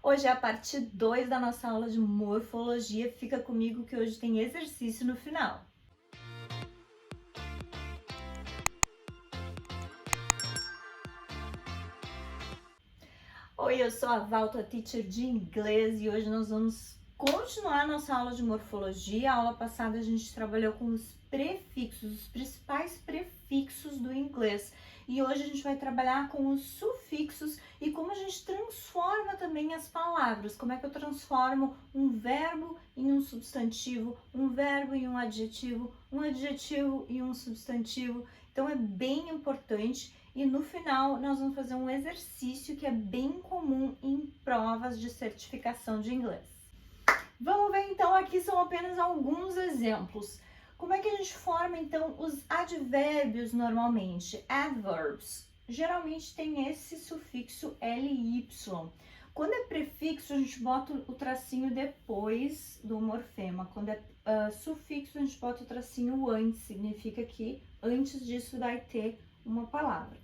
Hoje é a parte 2 da nossa aula de morfologia. Fica comigo que hoje tem exercício no final. Oi, eu sou a Val, tua teacher de inglês, e hoje nós vamos continuar nossa aula de morfologia. A aula passada a gente trabalhou com os prefixos, os principais prefixos do inglês. E hoje a gente vai trabalhar com os sufixos e como a gente transforma também as palavras. Como é que eu transformo um verbo em um substantivo, um verbo em um adjetivo em um substantivo. Então é bem importante. E no final nós vamos fazer um exercício que é bem comum em provas de certificação de inglês. Vamos ver então, aqui são apenas alguns exemplos. Como é que a gente forma então os advérbios normalmente? Adverbs. Geralmente tem esse sufixo ly. Quando é prefixo, a gente bota o tracinho depois do morfema. Quando é sufixo, a gente bota o tracinho antes. Significa que antes disso vai ter uma palavra.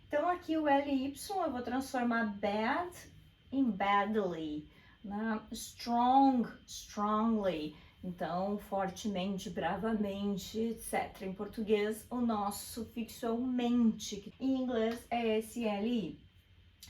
Então, aqui o ly eu vou transformar bad em badly, né? Strong, strongly. Então, fortemente, bravamente, etc. Em português, o nosso sufixo é o mente. Em inglês, é esse ly.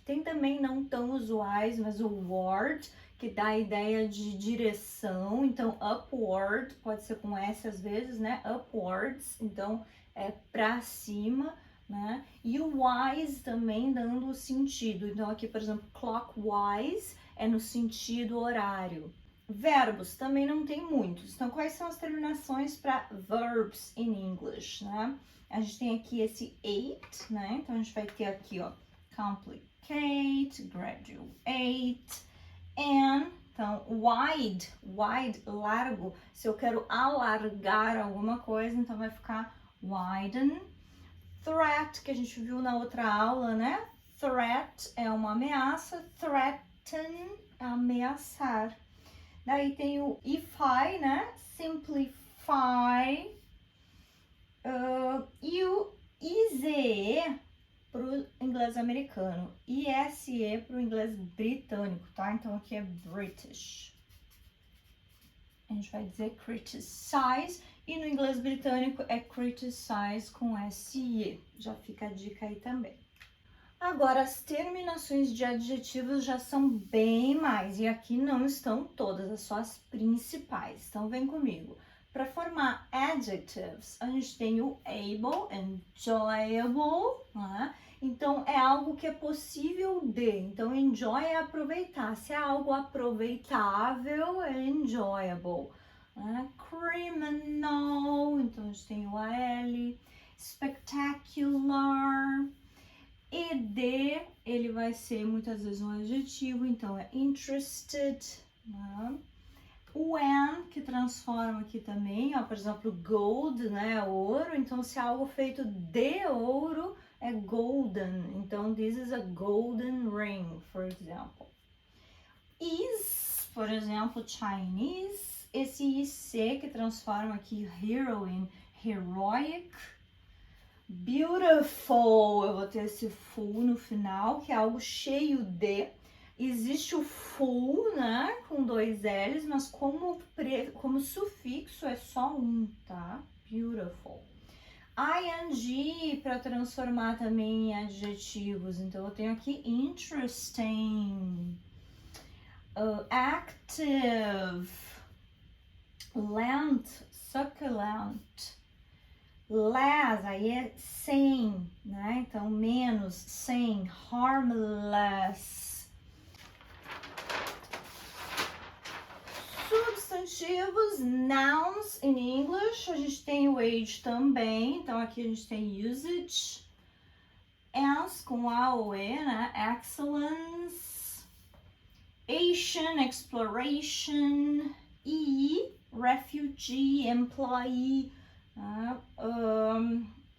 Tem também não tão usuais, mas o ward, que dá a ideia de direção. Então, upward, pode ser com S às vezes, né? Upwards, então é pra cima, né? E o wise também dando o sentido. Então, aqui, por exemplo, clockwise é no sentido horário. Verbos também não tem muitos. Então, quais são as terminações para verbs in English, né? A gente tem aqui esse ate, né? Então, a gente vai ter aqui, ó, complicate, graduate, and, então, wide, largo. Se eu quero alargar alguma coisa, então vai ficar widen. Threat, que a gente viu na outra aula, né? Threat é uma ameaça, threaten é ameaçar. Daí tem o ify, né? Simplify. E o IZE para o inglês americano. ISE para o inglês britânico, tá? Então aqui é British. A gente vai dizer criticize. E no inglês britânico é criticize com SE. Já fica a dica aí também. Agora, as terminações de adjetivos já são bem mais, e aqui não estão todas, é só as principais. Então, vem comigo. Para formar adjectives, a gente tem o able, enjoyable, né? Então, é algo que é possível de. Então, enjoy é aproveitar. Se é algo aproveitável, é enjoyable. Né? Criminal, então a gente tem o AL. Spectacular. ED, ele vai ser muitas vezes um adjetivo, então é interested, né? O an, que transforma aqui também, ó, por exemplo, gold, né, ouro, então se é algo feito de ouro, é golden, então this is a golden ring, for example. Is, por exemplo, Chinese, esse IC que transforma aqui heroine, heroic. Beautiful, eu vou ter esse full no final, que é algo cheio de. Existe o full, né, com 2 L's, mas como sufixo é só um, tá? Beautiful. ing para transformar também em adjetivos, então eu tenho aqui interesting, active, lent, succulent. Less, aí é sem, né? Então, menos, sem, harmless. Substantivos, nouns in English, a gente tem o age também. Então, aqui a gente tem usage, as com A ou E, né? Excellence, Asian, exploration, refugee, employee.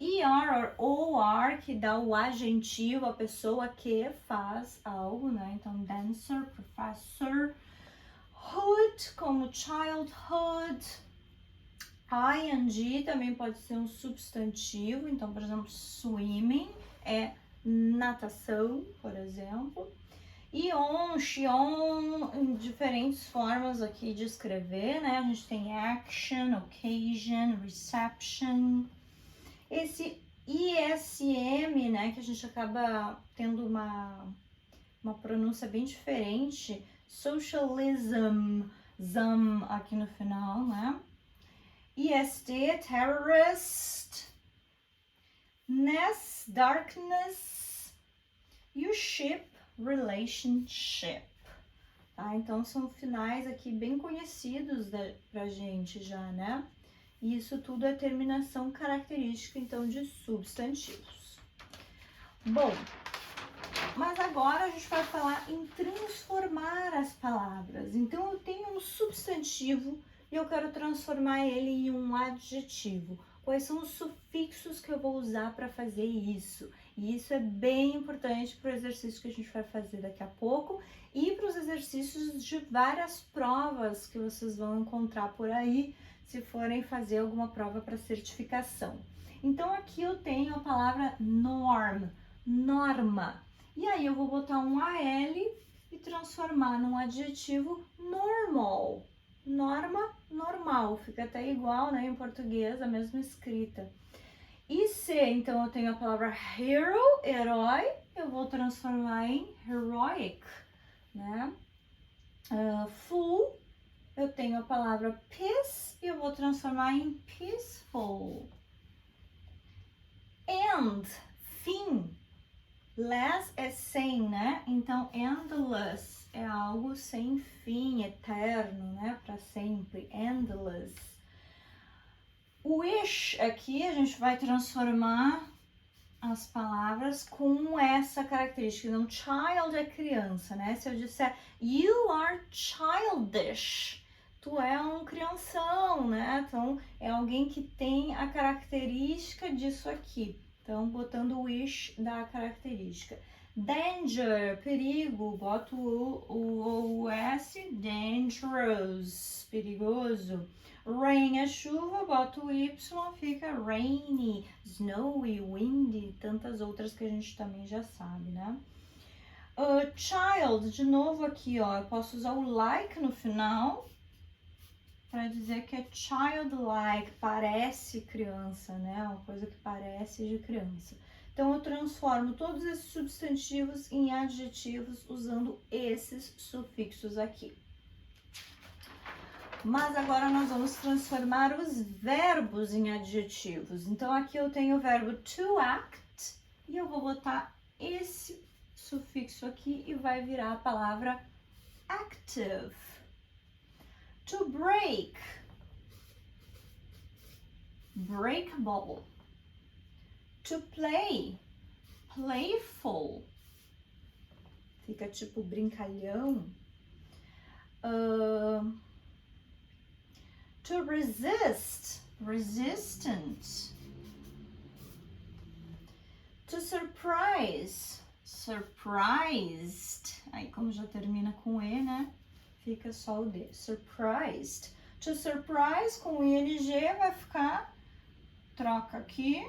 ER ou OR, que dá o agentivo, a pessoa que faz algo, né? Então, dancer, professor. Hood, como childhood. ing também pode ser um substantivo. Então, por exemplo, swimming é natação, por exemplo. Ion, Xion, em diferentes formas aqui de escrever, né? A gente tem action, occasion, reception. Esse ISM, né? Que a gente acaba tendo uma pronúncia bem diferente. Socialism, zam aqui no final, né? EST, terrorist. Ness, darkness. E o ship, relationship, tá? Então são finais aqui bem conhecidos pra gente já, né? E isso tudo é terminação característica, então, de substantivos. Bom, mas agora a gente vai falar em transformar as palavras. Então eu tenho um substantivo e eu quero transformar ele em um adjetivo. Quais são os sufixos que eu vou usar para fazer isso? E isso é bem importante para o exercício que a gente vai fazer daqui a pouco e para os exercícios de várias provas que vocês vão encontrar por aí, se forem fazer alguma prova para certificação. Então aqui eu tenho a palavra norm, norma. E aí eu vou botar um AL e transformar num adjetivo normal. Norma, normal. Fica até igual, né, em português, a mesma escrita. E se, então, eu tenho a palavra hero, herói, eu vou transformar em heroic, né? Full, eu tenho a palavra peace e eu vou transformar em peaceful. End, fim. Less é sem, né? Então, endless é algo sem fim, eterno, né? Para sempre, endless. Wish, aqui a gente vai transformar as palavras com essa característica. Então, child é criança, né? Se eu disser, you are childish, tu é um crianção, né? Então, é alguém que tem a característica disso aqui. Então, botando wish da característica. Danger, perigo, boto o S, dangerous, perigoso. Rain é chuva, boto o Y, fica rainy, snowy, windy, tantas outras que a gente também já sabe, né? Child, de novo aqui, ó, eu posso usar o like no final para dizer que é childlike, parece criança, né? Uma coisa que parece de criança. Então, eu transformo todos esses substantivos em adjetivos usando esses sufixos aqui. Mas agora nós vamos transformar os verbos em adjetivos. Então, aqui eu tenho o verbo to act e eu vou botar esse sufixo aqui e vai virar a palavra active. To break, breakable. To play, playful. Fica tipo brincalhão. To resist, resistant. To surprise, surprised. Aí como já termina com E, né? Fica só o D. Surprised. To surprise com ING vai ficar, troca aqui,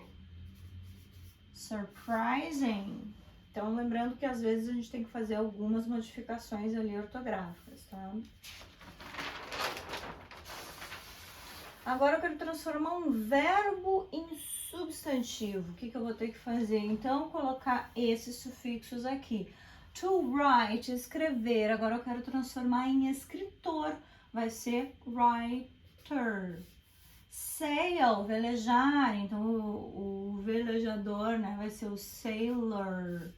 surprising. Então, lembrando que às vezes a gente tem que fazer algumas modificações ali ortográficas, tá? Agora eu quero transformar um verbo em substantivo. O que eu vou ter que fazer? Então, colocar esses sufixos aqui. To write, escrever. Agora eu quero transformar em escritor. Vai ser writer. Sail, velejar. Então, o velejador, né, vai ser o sailor.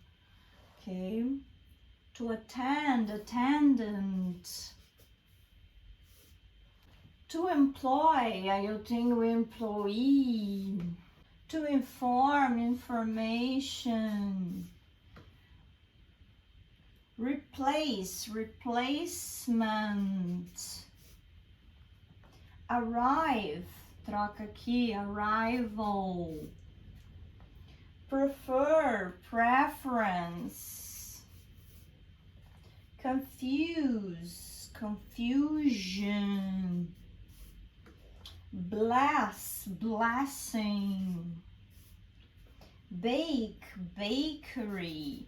Ok? To attend, attendant. To employ, aí eu tenho employee. To inform, information. Replace, replacement. Arrive, troca aqui, arrival. Prefer, preference. Confuse, confusion. Bless, blessing. Bake, bakery.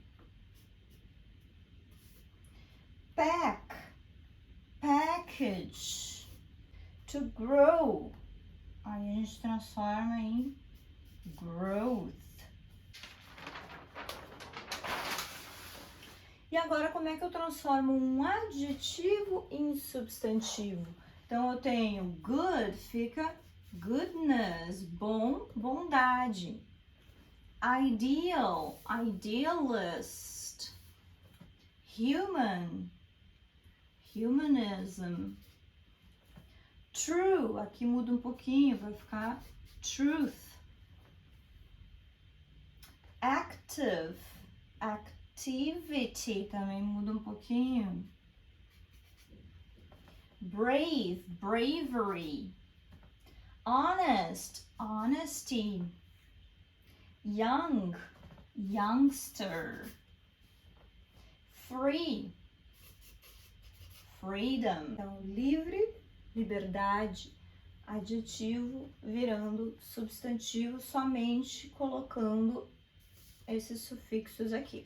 pack, package. To grow, aí a gente transforma em growth. E agora, como é que eu transformo um adjetivo em substantivo? Então, eu tenho good, fica goodness, bom, bondade. Ideal, idealist. Human, humanism. True, aqui muda um pouquinho, vai ficar truth. Active, activity, também muda um pouquinho. Brave, bravery. Honest, honesty. Young, youngster. Free, freedom. Então, livre, liberdade, adjetivo virando substantivo somente colocando esses sufixos aqui.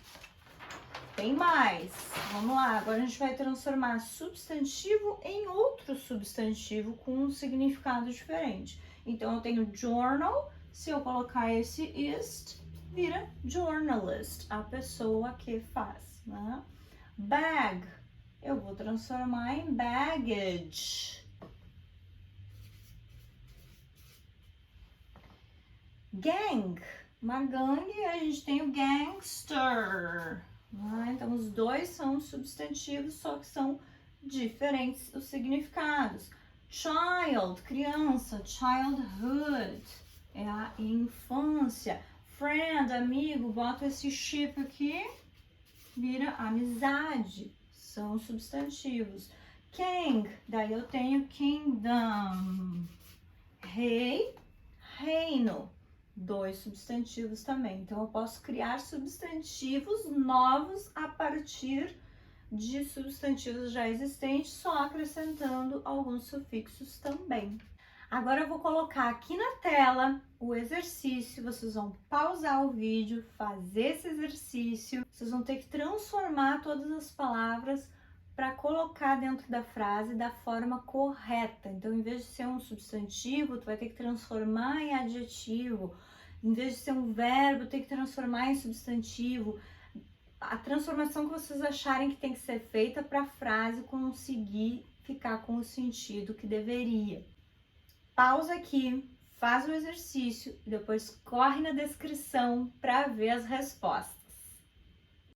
Tem mais. Vamos lá. Agora a gente vai transformar substantivo em outro substantivo com um significado diferente. Então, eu tenho journal. Se eu colocar esse ist, vira journalist, a pessoa que faz, né? Bag, eu vou transformar em baggage. Gang, uma gangue, a gente tem o gangster. Então, os dois são substantivos, só que são diferentes os significados. Child, criança, childhood, é a infância. Friend, amigo, boto esse ship aqui, vira amizade, são substantivos. King, daí eu tenho kingdom. Rei, reino, dois substantivos também. Então, eu posso criar substantivos novos a partir de substantivos já existentes, só acrescentando alguns sufixos também. Agora eu vou colocar aqui na tela o exercício, vocês vão pausar o vídeo, fazer esse exercício, vocês vão ter que transformar todas as palavras para colocar dentro da frase da forma correta. Então, em vez de ser um substantivo, tu vai ter que transformar em adjetivo. Em vez de ser um verbo, tem que transformar em substantivo. A transformação que vocês acharem que tem que ser feita para a frase conseguir ficar com o sentido que deveria. Pausa aqui, faz o exercício e depois corre na descrição para ver as respostas.